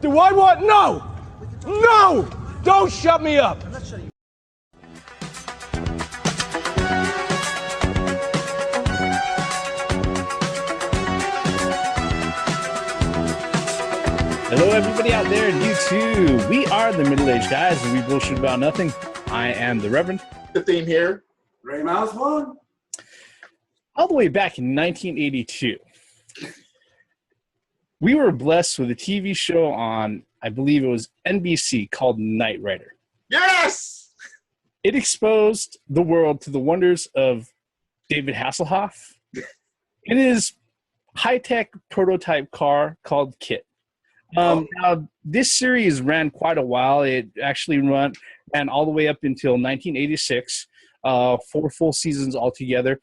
Do I want? No! No! Don't shut me up! Hello, everybody out there in YouTube. We are the middle-aged guys, and we bullshit about nothing. I am the Reverend. The theme here. Ray Miles 1. All the way back in 1982, we were blessed with a TV show on, I believe it was NBC, called Knight Rider. Yes! It exposed the world to the wonders of David Hasselhoff and his high-tech prototype car called KITT. Now, this series ran quite a while. It actually ran all the way up until 1986, 4 full seasons altogether.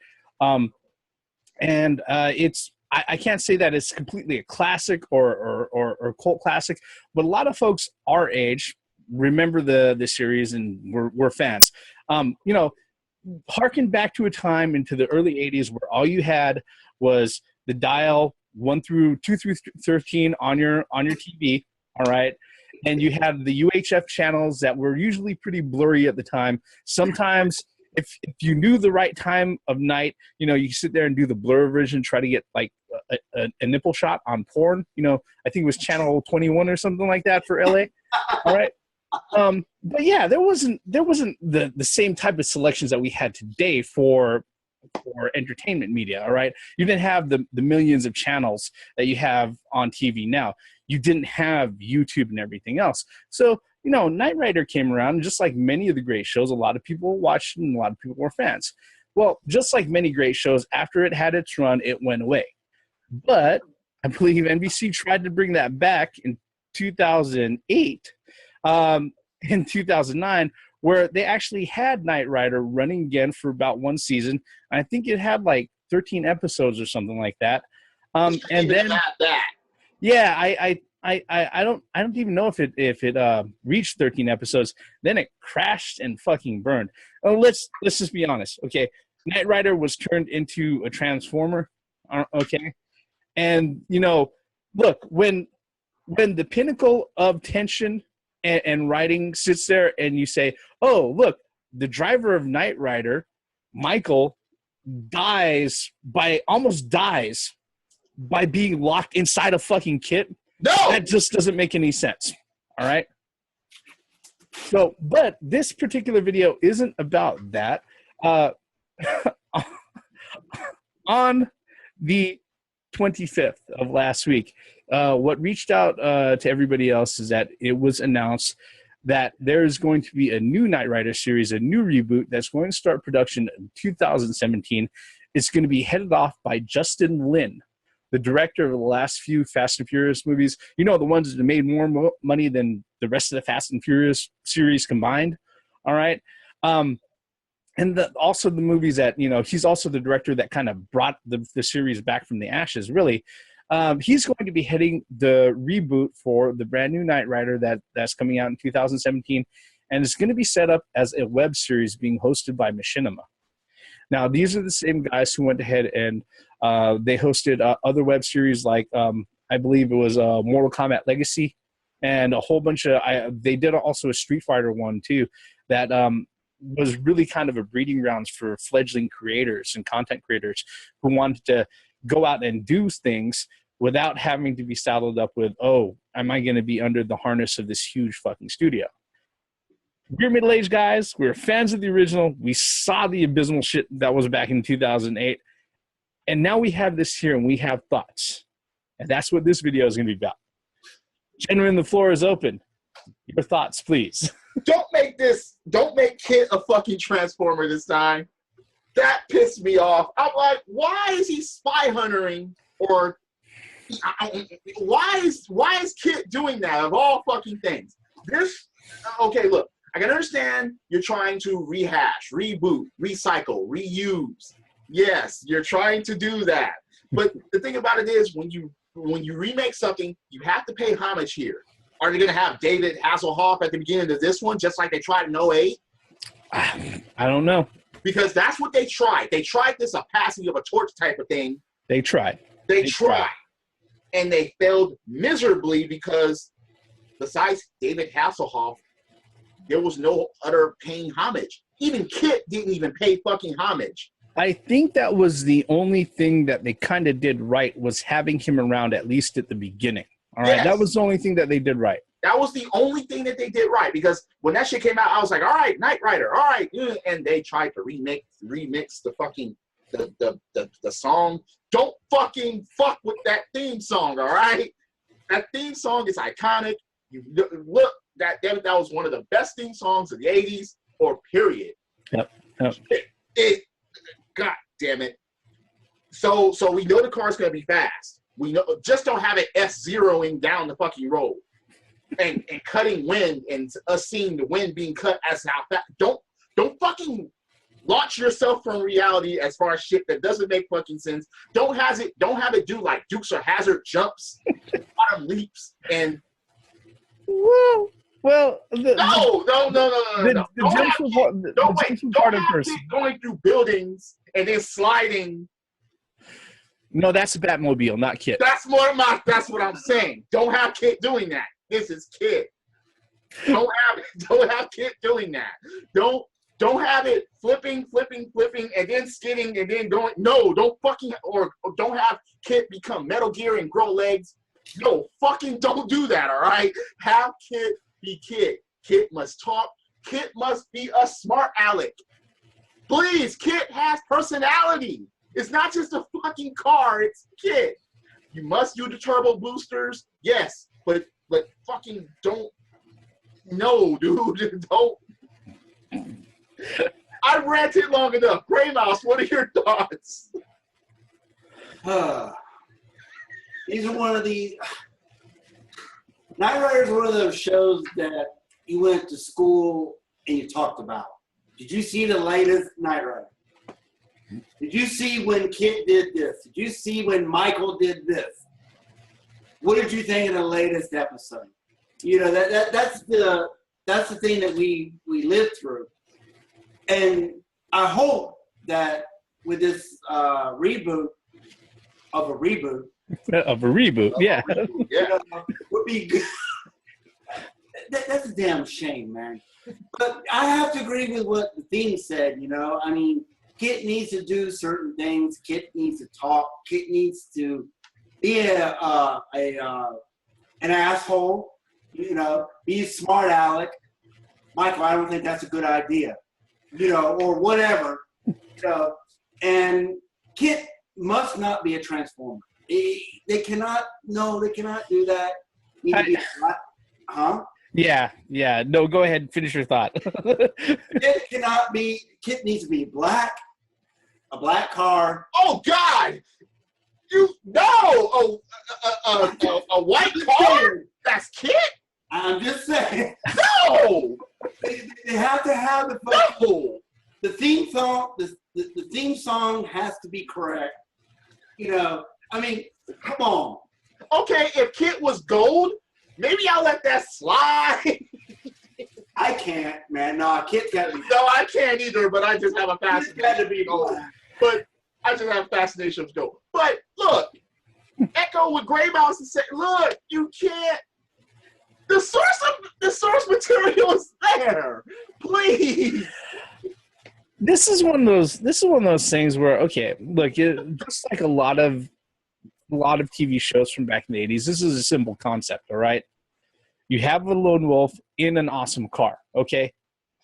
I can't say that it's completely a classic or cult classic, but a lot of folks our age remember the series and we're fans. Harken back to a time into the early 80s where all you had was the dial 2 through 13 on your TV, all right? And you had the UHF channels that were usually pretty blurry at the time. Sometimes if you knew the right time of night, you could sit there and do the blur version, try to get like a nipple shot on porn. I think it was channel 21 or something like that for LA. All right. But yeah, there wasn't the same type of selections that we had today for entertainment media. All right. You didn't have the millions of channels that you have on TV now. You didn't have YouTube and everything else. So, Knight Rider came around, and just like many of the great shows, a lot of people watched it and a lot of people were fans. Well, just like many great shows, after it had its run, it went away. But I believe NBC tried to bring that back in 2008, in 2009, where they actually had Knight Rider running again for about 1 season. I think it had like 13 episodes or something like that. And then that. Yeah, I don't even know if it reached 13 episodes. Then it crashed and fucking burned. Oh, let's just be honest, okay? Knight Rider was turned into a transformer, okay? And look, when the pinnacle of tension and writing sits there, and you say, "Oh, look, the driver of Knight Rider, Michael, almost dies by being locked inside a fucking KITT." No! That just doesn't make any sense. All right. So, but this particular video isn't about that. On the 25th of last week, what reached out to everybody else is that it was announced that there's going to be a new Knight Rider series, a new reboot that's going to start production in 2017. It's going to be headed off by Justin Lin, the director of the last few Fast and Furious movies. The ones that made more money than the rest of the Fast and Furious series combined. All right. And also the movies that, he's also the director that kind of brought the series back from the ashes, really. He's going to be heading the reboot for the brand new Knight Rider that's coming out in 2017. And it's going to be set up as a web series being hosted by Michinima. Now, these are the same guys who went ahead and they hosted other web series like, I believe it was Mortal Kombat Legacy, and a whole bunch of, they did also a Street Fighter one too, that was really kind of a breeding grounds for fledgling creators and content creators who wanted to go out and do things without having to be saddled up with, oh, am I going to be under the harness of this huge fucking studio? We're middle-aged guys. We're fans of the original. We saw the abysmal shit that was back in 2008. And now we have this here, and we have thoughts. And that's what this video is going to be about. Gentlemen, the floor is open. Your thoughts, please. Don't make KITT a fucking transformer this time. That pissed me off. I'm like, why is he spy hunting? Or why is KITT doing that of all fucking things? Okay, look, I can understand you're trying to rehash, reboot, recycle, reuse. Yes, you're trying to do that. But the thing about it is, when you remake something, you have to pay homage here. Are they going to have David Hasselhoff at the beginning of this one, just like they tried in 08? I don't know. Because that's what they tried. They tried this a passing of a torch type of thing. They tried. They tried. And they failed miserably because besides David Hasselhoff, there was no other paying homage. Even KITT didn't even pay fucking homage. I think that was the only thing that they kind of did right, was having him around at least at the beginning. All right, that was the only thing that they did right. That was the only thing that they did right, because when that shit came out, I was like, all right, Knight Rider, all right. And they tried to remix the fucking the song. Don't fucking fuck with that theme song, all right? That theme song is iconic. You look, that was one of the best theme songs of the 80s, or period. Yep. God damn it. So we know the car's gonna be fast. We know, just don't have it F-zeroing down the fucking road and cutting wind, and us seeing the wind being cut as how fast. Don't fucking launch yourself from reality as far as shit that doesn't make fucking sense. Don't have it do like Dukes of Hazzard jumps, bottom leaps, and well, no. The jumps part of person going through buildings and then sliding. No, that's Batmobile, not KITT. That's what I'm saying. Don't have KITT doing that. This is KITT. Don't have KITT doing that. Don't have it flipping, and then skidding, and then going. No, don't fucking, or don't have KITT become Metal Gear and grow legs. No, fucking don't do that, all right? Have KITT be KITT. KITT must talk. KITT must be a smart aleck. Please, KITT has personality. It's not just a fucking car, it's KITT. You must use the turbo boosters, yes, but fucking don't. No, dude, don't. I ranted long enough. Gray Mouse, what are your thoughts? These are one of the Knight Rider is one of those shows that you went to school and you talked about. Did you see the latest Knight Rider? Did you see when KITT did this? Did you see when Michael did this? What did you think of the latest episode? You know, that's the thing that we lived through. And I hope that with this reboot of a reboot. Yeah. Would be good. That's a damn shame, man. But I have to agree with what the theme said, you know. I mean, KITT needs to do certain things. KITT needs to talk. KITT needs to be an asshole, you know, be a smart aleck. Michael, I don't think that's a good idea, you know, or whatever. You know, and KITT must not be a transformer. They cannot do that. Yeah. No, go ahead and finish your thought. KITT needs to be black, a black car. Oh God! A white car? That's KITT? I'm just saying. No! They have to have the theme song. The theme song has to be correct. You know, I mean, come on. Okay, if KITT was gold, maybe I'll let that slide. I can't, man. No, KITT's got to be. No, I can't either, but I just have a fascination. Got to be gold. But I just have a fascination with gold. But look, Echo with Gray Mouse and say, look, you can't. The source material is there. Please. This is one of those things where, okay, look, just like a lot of TV shows from back in the 80s, this is a simple concept, all right? You have a lone wolf in an awesome car, okay?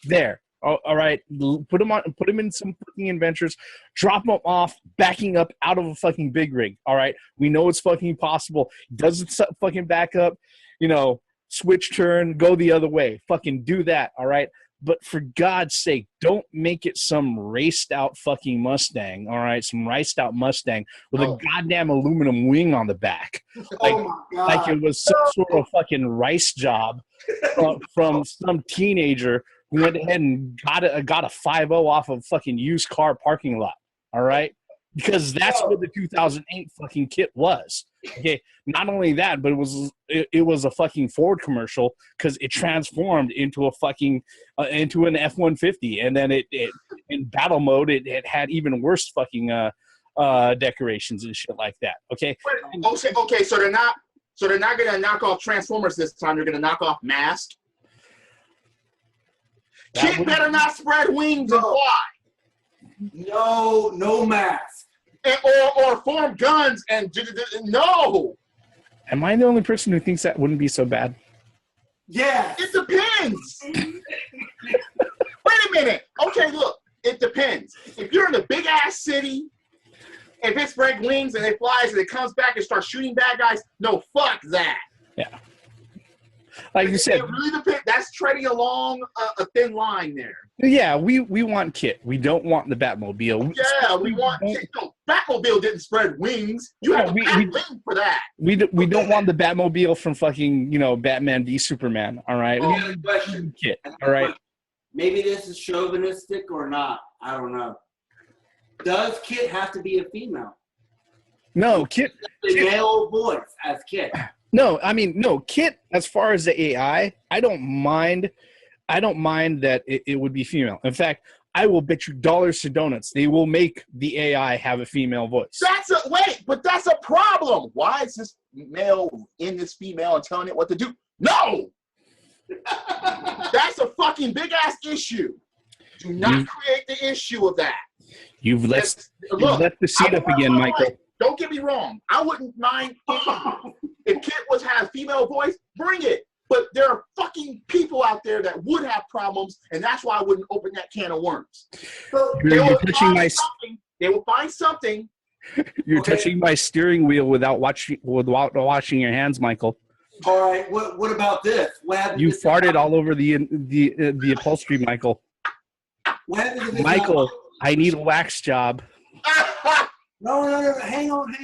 There. All right, put him in some fucking adventures, drop him off, backing up out of a fucking big rig, all right? We know it's fucking possible. Doesn't fucking back up, you know, switch turn, go the other way. Fucking do that, all right? But for God's sake, don't make it some raced out fucking Mustang, all right? Some riced out Mustang with a goddamn aluminum wing on the back. Like it was some sort of fucking rice job from some teenager who went ahead and got a 5.0 off of fucking used car parking lot, all right? Because that's what the 2008 fucking KITT was. Okay, not only that, but it was a fucking Ford commercial because it transformed into a fucking into an F-150, and then it in battle mode it had even worse fucking decorations and shit like that. Okay. Okay. So they're not. So they're not going to knock off Transformers this time. They're going to knock off Mask. KITT better not spread wings and fly. No Mask. Or form guns and no. Am I the only person who thinks that wouldn't be so bad? Yeah. It depends. Wait a minute. Okay, look. It depends. If you're in a big ass city, if it spreads wings and it flies and it comes back and starts shooting bad guys, no, fuck that. Yeah. Like you said, it really depends. That's treading along a thin line there. Yeah, we want KITT. We don't want the Batmobile. Yeah, we want KITT. No, Batmobile didn't spread wings. You have a wing for that. We don't want the Batmobile from fucking, Batman v Superman, all right? Oh, we question. KITT, all right? Maybe this is chauvinistic or not. I don't know. Does KITT have to be a female? No, KITT. The male voice as KITT. No, KITT, as far as the AI, I don't mind that it would be female. In fact, I will bet you dollars to donuts they will make the AI have a female voice. But that's a problem. Why is this male in this female and telling it what to do? No! That's a fucking big ass issue. Do not create the issue of that. You've left the seat up again, Michael. Don't get me wrong. I wouldn't mind if KITT has female voice, bring it. But there are fucking people out there that would have problems, and that's why I wouldn't open that can of worms. So they will find something. You're touching my steering wheel without washing your hands, Michael. All right. What about this? You farted all over the upholstery, Michael. Michael, I need a wax job. No. Hang on.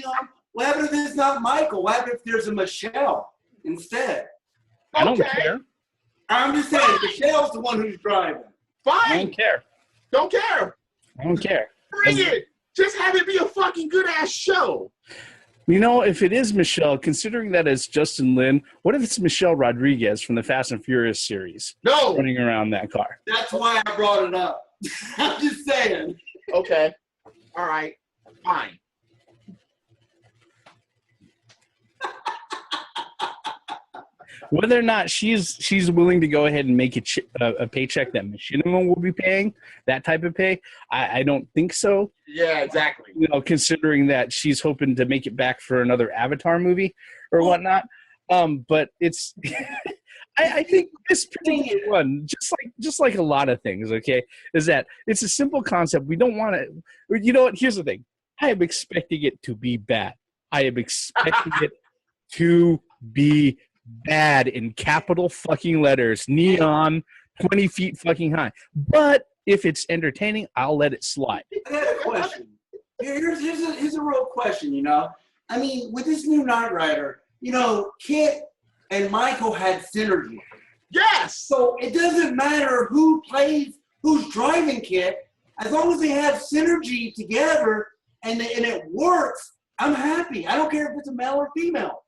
What happened if it's not Michael? What happened if there's a Michelle instead? I don't care. I'm just saying, Michelle's the one who's driving. Fine. I don't care. Don't care. I don't care. Bring it. Just have it be a fucking good-ass show. If it is Michelle, considering that it's Justin Lin, what if it's Michelle Rodriguez from the Fast and Furious series? No. Running around that car. That's why I brought it up. I'm just saying. Okay. All right. Fine. Whether or not she's willing to go ahead and make a paycheck that Michinima will be paying, that type of pay, I don't think so. Yeah, exactly. Considering that she's hoping to make it back for another Avatar movie or whatnot. But it's, I think this particular one, just like a lot of things, okay, is that it's a simple concept. We don't want to. You know what? Here's the thing. I am expecting it to be bad. I am expecting it to be bad in capital fucking letters, neon, 20 feet fucking high. But if it's entertaining, I'll let it slide. I got a question. Here's a real question, with this new Knight Rider, KITT and Michael had synergy. Yes! So it doesn't matter who's driving KITT, as long as they have synergy together and it works, I'm happy. I don't care if it's a male or female.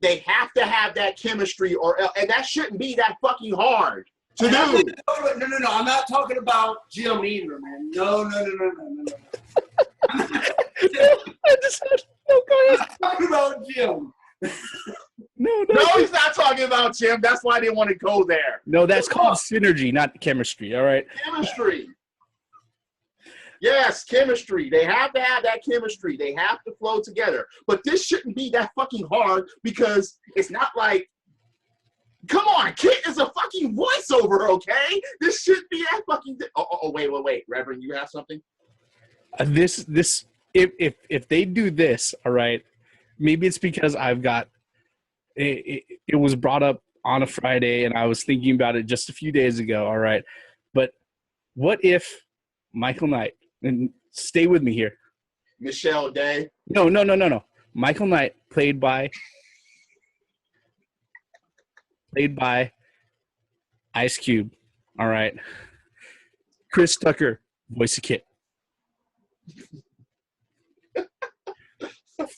They have to have that chemistry, and that shouldn't be that fucking hard to do. No. I'm not talking about Jim either, man. No. I'm talking about Jim. No, he's not talking about Jim. That's why they want to go there. No, that's called synergy, not chemistry. All right. Chemistry. Yes, chemistry. They have to have that chemistry. They have to flow together. But this shouldn't be that fucking hard because it's not like, come on, KITT is a fucking voiceover, okay? This shouldn't be that fucking. Wait. Reverend, you have something? If they do this, all right, maybe it's because I've got it was brought up on a Friday and I was thinking about it just a few days ago, all right? But what if Michael Knight, and stay with me here. Michelle Day. No. Michael Knight, played by Ice Cube. All right. Chris Tucker, voice of KITT.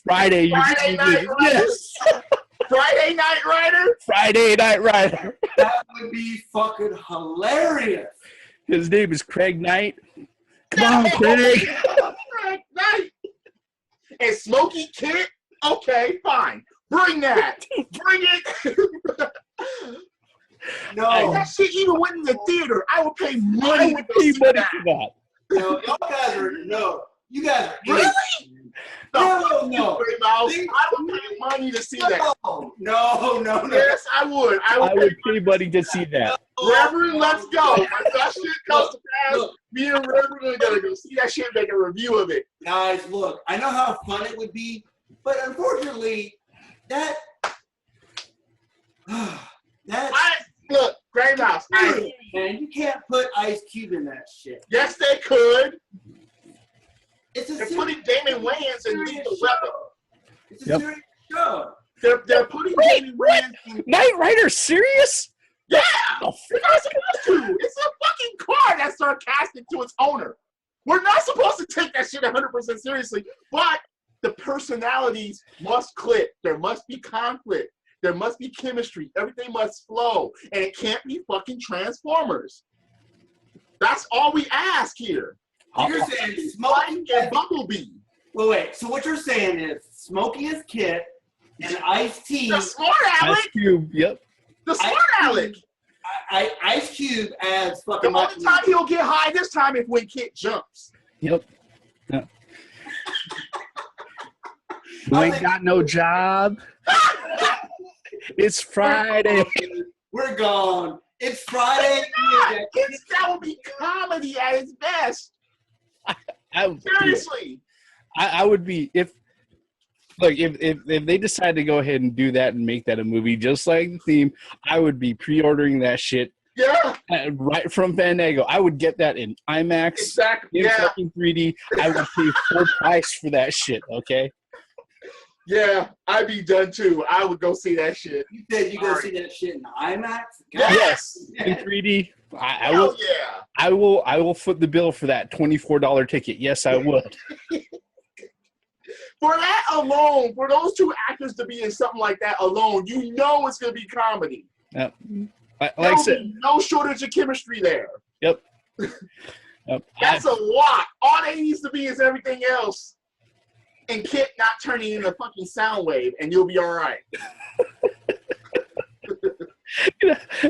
Friday Night Rider. Yes. Friday Night Rider. Friday Night Rider. That would be fucking hilarious. His name is Craig Knight. Come on, Craig. Craig Knight. And Smokey KITT? Okay, fine. Bring that. Bring it. No. That shit even went in the theater. I would pay money I to would go pay see money that. for that. No, y'all guys are you guys are Really? No. Great Mouse. I would pay money to see that. No. Yes, I would. I would pay money to see that. Reverend, let's go. When that shit comes to pass, me and Reverend are gonna go see that shit and make a review of it. Guys, look, I know how fun it would be, but unfortunately, Look, Grey Mouse. man, you can't put Ice Cube in that shit. Yes, they could. It's a They're serious, putting Damon Wayans in Lethal Weapon. it's a serious show. They're putting Damon Wayans in. Knight Rider, serious? Yeah, Oh, we're not supposed to. It's a fucking car that's sarcastic to its owner. We're not supposed to take that shit 100% seriously, but the personalities must click. There must be conflict. There must be chemistry. Everything must flow. And it can't be fucking Transformers. That's all we ask here. You're saying Smokey and Bumblebee. Wait. So what you're saying is Smokey is KITT and Ice-T. The smart Alec. Ice Cube, yep. The smart Alec. Ice Cube as The fucking. only time he'll get high this time is when KITT jumps. Yep. You ain't got no job. It's Friday. We're gone. It's Friday. That would be comedy at its best. Seriously. I would be if they decide to go ahead and do that and make that a movie just like the theme, I would be pre-ordering that shit. Yeah. Right from Fandango. I would get that in IMAX. Exactly. In Yeah. fucking 3D. I would pay full price for that shit, okay? Yeah, I'd be done too. I would go see that shit. You said you go see that shit in IMAX? Yes. In 3D. I will. Yeah. I will foot the bill for that $24 ticket. Yes, I would. For that alone, for those two actors to be in something like that alone, you know it's going to be comedy. Yep. Like I said, no shortage of chemistry there. Yep. That's a lot. All they needs to be is everything else. And KITT not turning into a fucking sound wave, and you'll be all right.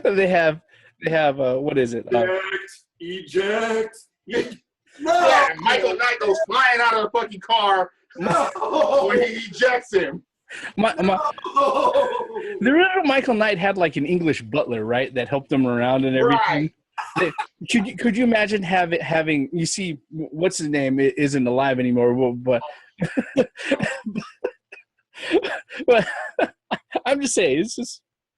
they have what is it? Eject. No. Yeah, Michael Knight goes flying out of the fucking car when he ejects him. The original Michael Knight had like an English butler, right, that helped him around and everything. Right. Could you imagine having you see what's his name isn't alive anymore, but but I'm just saying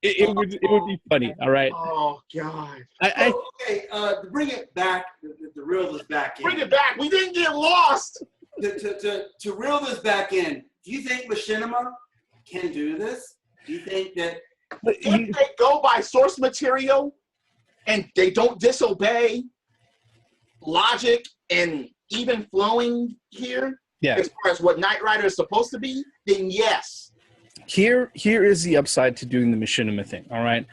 it would be funny, all right. Oh God. Okay, to bring it back, to reel this back in. Bring it back. We didn't get lost. To reel this back in, do you think Michinima can do this? Do you think that if they go by source material and they don't disobey logic and even flowing here, as far as what Knight Rider is supposed to be, then yes. Here is the upside to doing the Michinima thing. All right,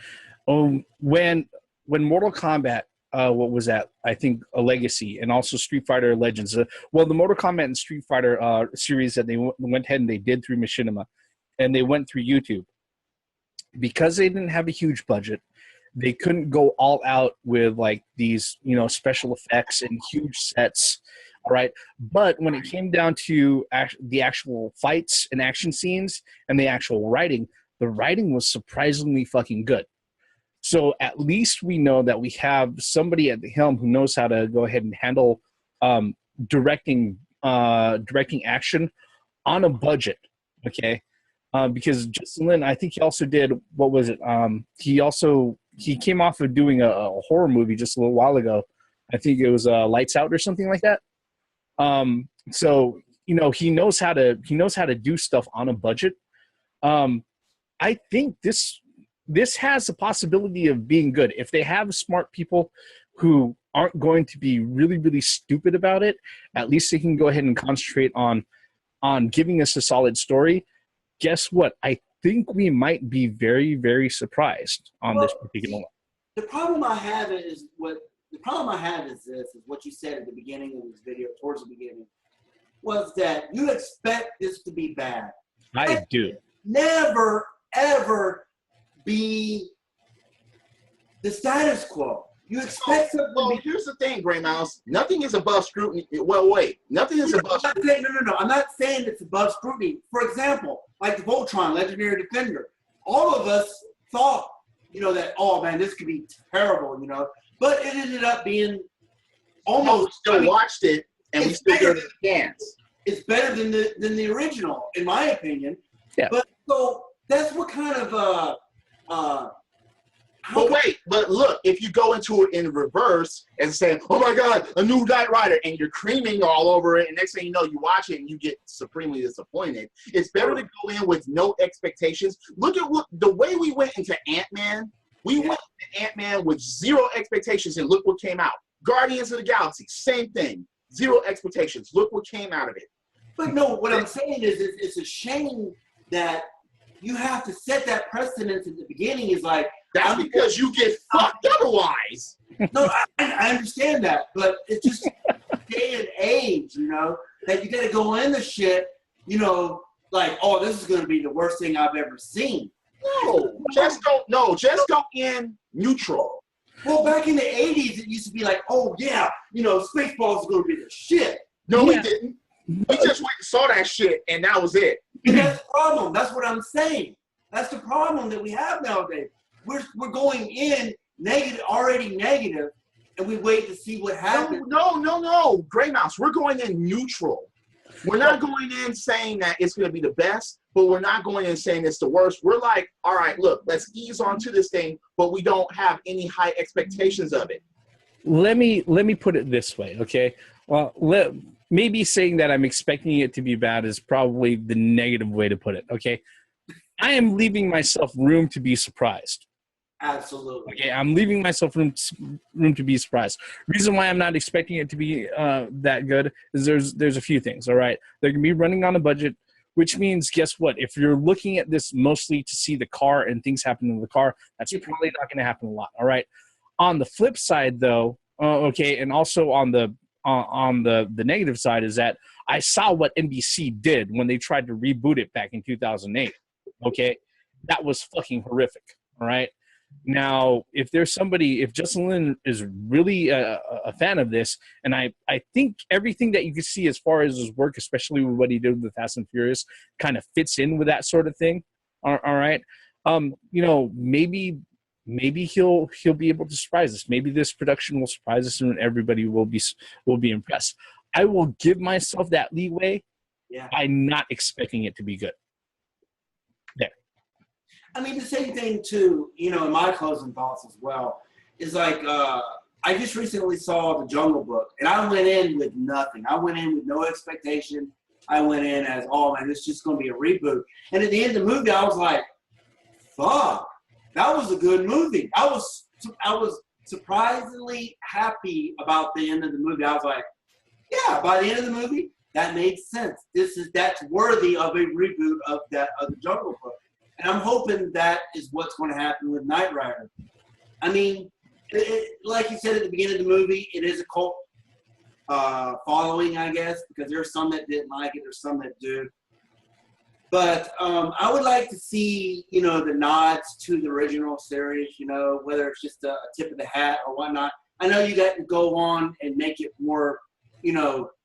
when Mortal Kombat, what was that? I think a Legacy, and also Street Fighter Legends. The Mortal Kombat and Street Fighter series that they went ahead and they did through Michinima, and they went through YouTube because they didn't have a huge budget. They couldn't go all out with like these, special effects and huge sets. All right. But when it came down to the actual fights and action scenes and the actual writing, the writing was surprisingly fucking good. So at least we know that we have somebody at the helm who knows how to go ahead and handle directing action on a budget. Okay. Because Justin Lin, I think he also did, what was it? He came off of doing a horror movie just a little while ago. I think it was Lights Out or something like that. So he knows how to do stuff on a budget. I think this has the possibility of being good if they have smart people who aren't going to be really, really stupid about it. At least they can go ahead and concentrate on giving us a solid story. Guess what? I think we might be very, very surprised on this particular one. The problem I have is what you said at the beginning of this video, towards the beginning, was that you expect this to be bad. I do. never, ever be the status quo. You expect something. Well, here's the thing, Gray Mouse. Nothing is above scrutiny. Well, wait. Nothing is above scrutiny. No. I'm not saying it's above scrutiny. For example, like the Voltron Legendary Defender. All of us thought, that, oh, man, this could be terrible, But it ended up being almost. We still watched it, and we still gave it a chance. It's better than the original, in my opinion. Yeah. But so that's what kind of But look, if you go into it in reverse and say, oh my God, a new Knight Rider, and you're creaming all over it, and next thing you know, you watch it and you get supremely disappointed. It's better to go in with no expectations. Look at the way we went into Ant-Man. We went into Ant-Man with 0 expectations, and look what came out. Guardians of the Galaxy, same thing. 0 expectations. Look what came out of it. But no, what I'm saying is it's a shame that you have to set that precedence at the beginning. Is like, that's because you get fucked otherwise. No, I understand that, but it's just day and age, that you got to go in the shit, like, oh, this is going to be the worst thing I've ever seen. No, just go in neutral. Well, back in the 80s, it used to be like, oh, yeah, Spaceballs is going to be the shit. No, we didn't. We just went and saw that shit, and that was it. And that's the problem. That's what I'm saying. That's the problem that we have nowadays. We're going in already negative, and we wait to see what happens. No. Gray Mouse, we're going in neutral. We're not going in saying that it's going to be the best, but we're not going in saying it's the worst. We're like, all right, look, let's ease on to this thing, but we don't have any high expectations of it. Let me put it this way, okay? Well, maybe saying that I'm expecting it to be bad is probably the negative way to put it, okay? I am leaving myself room to be surprised. Absolutely. Okay, I'm leaving myself room to be surprised. Reason why I'm not expecting it to be that good is there's a few things, all right? They're going to be running on a budget, which means, guess what? If you're looking at this mostly to see the car and things happening in the car, that's probably not going to happen a lot, all right? On the flip side, though, okay, and also on the negative side is that I saw what NBC did when they tried to reboot it back in 2008, okay? That was fucking horrific, all right? Now, if Justin Lin is really a fan of this, and I think everything that you can see as far as his work, especially with what he did with Fast and Furious, kind of fits in with that sort of thing, all right? Maybe he'll be able to surprise us. Maybe this production will surprise us, and everybody will be impressed. I will give myself that leeway by not expecting it to be good. There. I mean, the same thing too. In my closing thoughts as well is like I just recently saw The Jungle Book, and I went in with nothing. I went in with no expectation. I went in as, oh man, this is just going to be a reboot. And at the end of the movie, I was like, fuck. That was a good movie. I was surprisingly happy about the end of the movie. I was like, yeah, by the end of the movie, that made sense. That's worthy of a reboot of the Jungle Book. And I'm hoping that is what's going to happen with Knight Rider. I mean, like you said at the beginning of the movie, it is a cult following, I guess, because there's some that didn't like it, there's some that do. But I would like to see, the nods to the original series, whether it's just a tip of the hat or whatnot. I know you got to go on and make it more,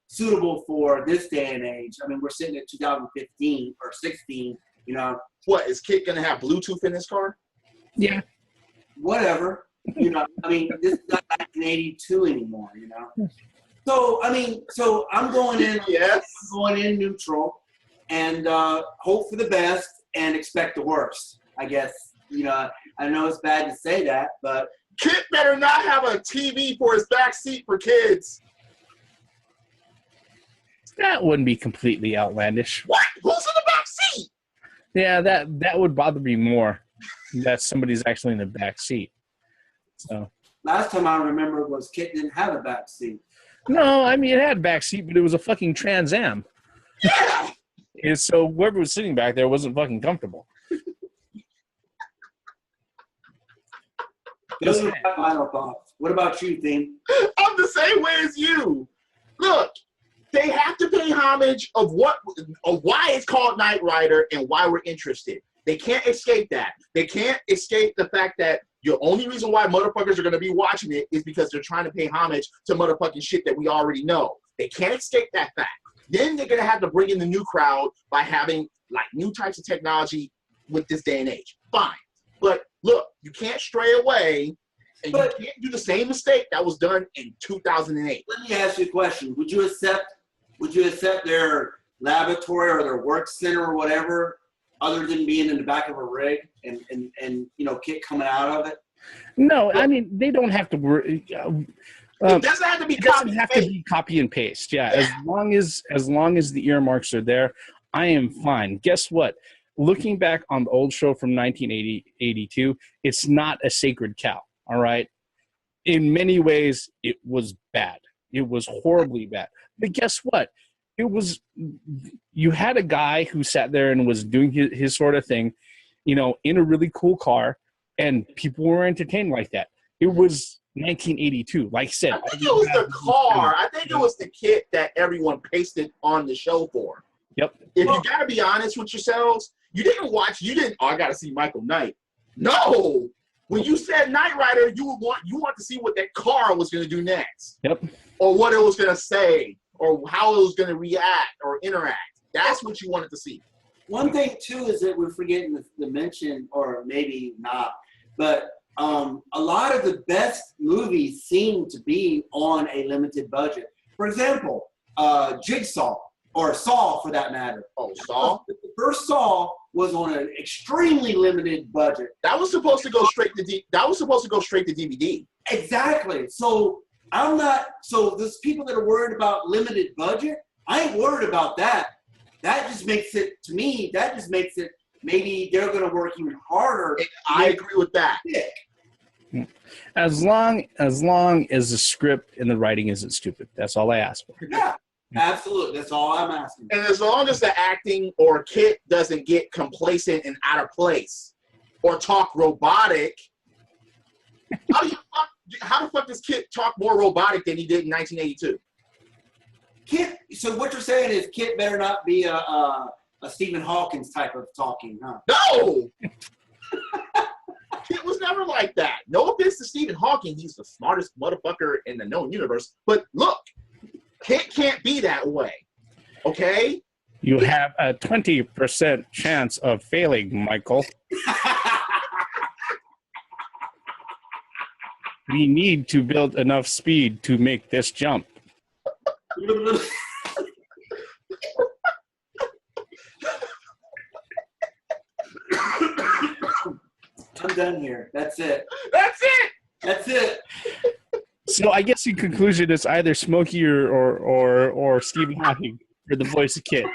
suitable for this day and age. I mean, we're sitting at 2015 or 16, What, is KITT going to have Bluetooth in his car? Yeah. Whatever. I mean, this is not 1982 anymore, So, I'm going in. Yes. I'm going in neutral. And hope for the best and expect the worst, I guess. I know it's bad to say that, but KITT better not have a TV for his back seat for kids. That wouldn't be completely outlandish. What? Who's in the back seat? Yeah, that would bother me more. That somebody's actually in the back seat. So last time I remember was KITT didn't have a back seat. No, I mean it had a back seat, but it was a fucking Trans Am. Yeah. And so whoever was sitting back there wasn't fucking comfortable. Those are my final thoughts. What about you, Theme? I'm the same way as you. Look, They have to pay homage of why it's called Knight Rider and why we're interested. They can't escape that. They can't escape the fact that the only reason why motherfuckers are going to be watching it is because they're trying to pay homage to motherfucking shit that we already know. They can't escape that fact. Then they're going to have to bring in the new crowd by having like new types of technology with this day and age. Fine. But look, you can't stray away and you can't do the same mistake that was done in 2008. Let me ask you a question. Would you accept their laboratory or their work center or whatever other than being in the back of a rig and you know, KITT coming out of it? No, I mean, they don't have to worry. It doesn't have to be copy and paste. Yeah, as long as the earmarks are there, I am fine. Guess what? Looking back on the old show from 1982, it's not a sacred cow. All right. In many ways, it was bad. It was horribly bad. But guess what? You had a guy who sat there and was doing his sort of thing, you know, in a really cool car, and people were entertained like that. It was 1982. Like I said, I think it was the car. I think it was the KITT that everyone pasted on the show for. Yep. If you got to be honest with yourselves, you didn't, oh, I got to see Michael Knight. No. When you said Knight Rider, you want to see what that car was going to do next. Yep. Or what it was going to say, or how it was going to react or interact. That's what you wanted to see. One thing, too, is that we're forgetting to mention, or maybe not, but a lot of the best movies seem to be on a limited budget. For example, Jigsaw, or Saw for that matter. Oh, Saw? The first Saw was on an extremely limited budget. That was supposed to go straight to DVD. Exactly. So those people that are worried about limited budget, I ain't worried about that. That just makes it, to me, maybe they're going to work even harder. I agree with that. As long as the script and the writing isn't stupid. That's all I ask for. Yeah, absolutely. That's all I'm asking. And as long as the acting or KITT doesn't get complacent and out of place or talk robotic, how the fuck does KITT talk more robotic than he did in 1982? KITT, so what you're saying is KITT better not be a Stephen Hawkins type of talking, huh? No! KITT was never like that. No offense to Stephen Hawking. He's the smartest motherfucker in the known universe. But look, KITT can't be that way. Okay? You have a 20% chance of failing, Michael. We need to build enough speed to make this jump. I'm done here. That's it. That's it! That's it. So I guess in conclusion, it's either Smokey or Stephen Hawking for the voice of KITT.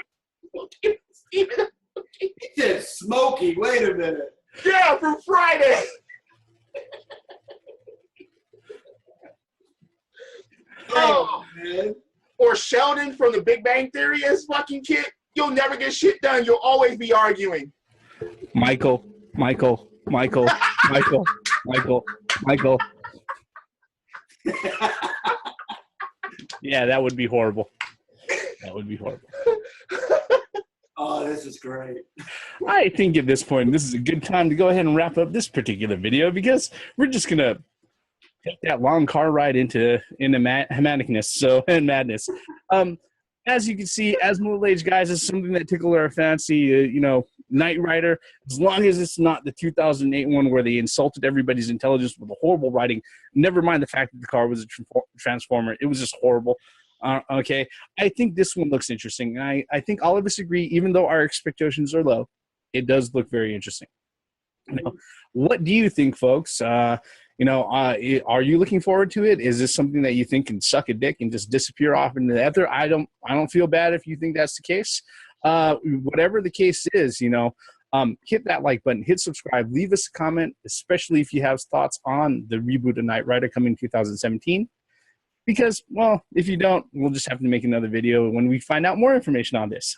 Stephen Hawking. He said Smokey. Wait a minute. Yeah, from Friday. Oh, man. Or Sheldon from The Big Bang Theory as fucking KITT. You'll never get shit done. You'll always be arguing. Michael. Yeah, that would be horrible. Oh, this is great. I think at this point, this is a good time to go ahead and wrap up this particular video because we're just going to take that long car ride into madness. As you can see, as middle-aged guys, it's something that tickled our fancy. Knight Rider, as long as it's not the 2008 one where they insulted everybody's intelligence with a horrible writing. Never mind the fact that the car was a transformer. It was just horrible. Okay, I think this one looks interesting. And I think all of us agree, even though our expectations are low, it does look very interesting. What do you think, folks? Are you looking forward to it? Is this something that you think can suck a dick and just disappear off into the ether? I don't feel bad if you think that's the case. Whatever the case is, hit that like button, hit subscribe, leave us a comment, especially if you have thoughts on the reboot of Knight Rider coming in 2017. Because, well, if you don't, we'll just have to make another video when we find out more information on this.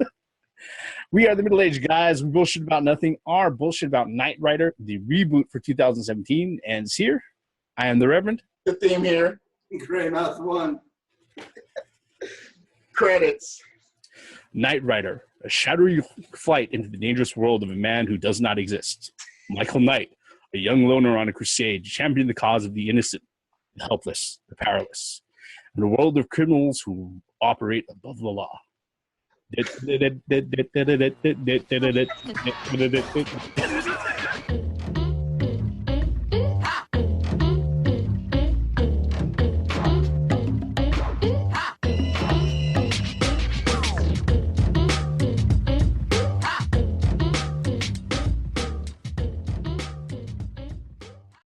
We are the middle-aged guys. We bullshit about nothing. Our bullshit about Knight Rider, the reboot for 2017, ends here. I am the Reverend. The theme here. Gray Mouth 1. Credits. Knight Rider, a shadowy flight into the dangerous world of a man who does not exist. Michael Knight, a young loner on a crusade, championing the cause of the innocent, the helpless, the powerless, in a world of criminals who operate above the law.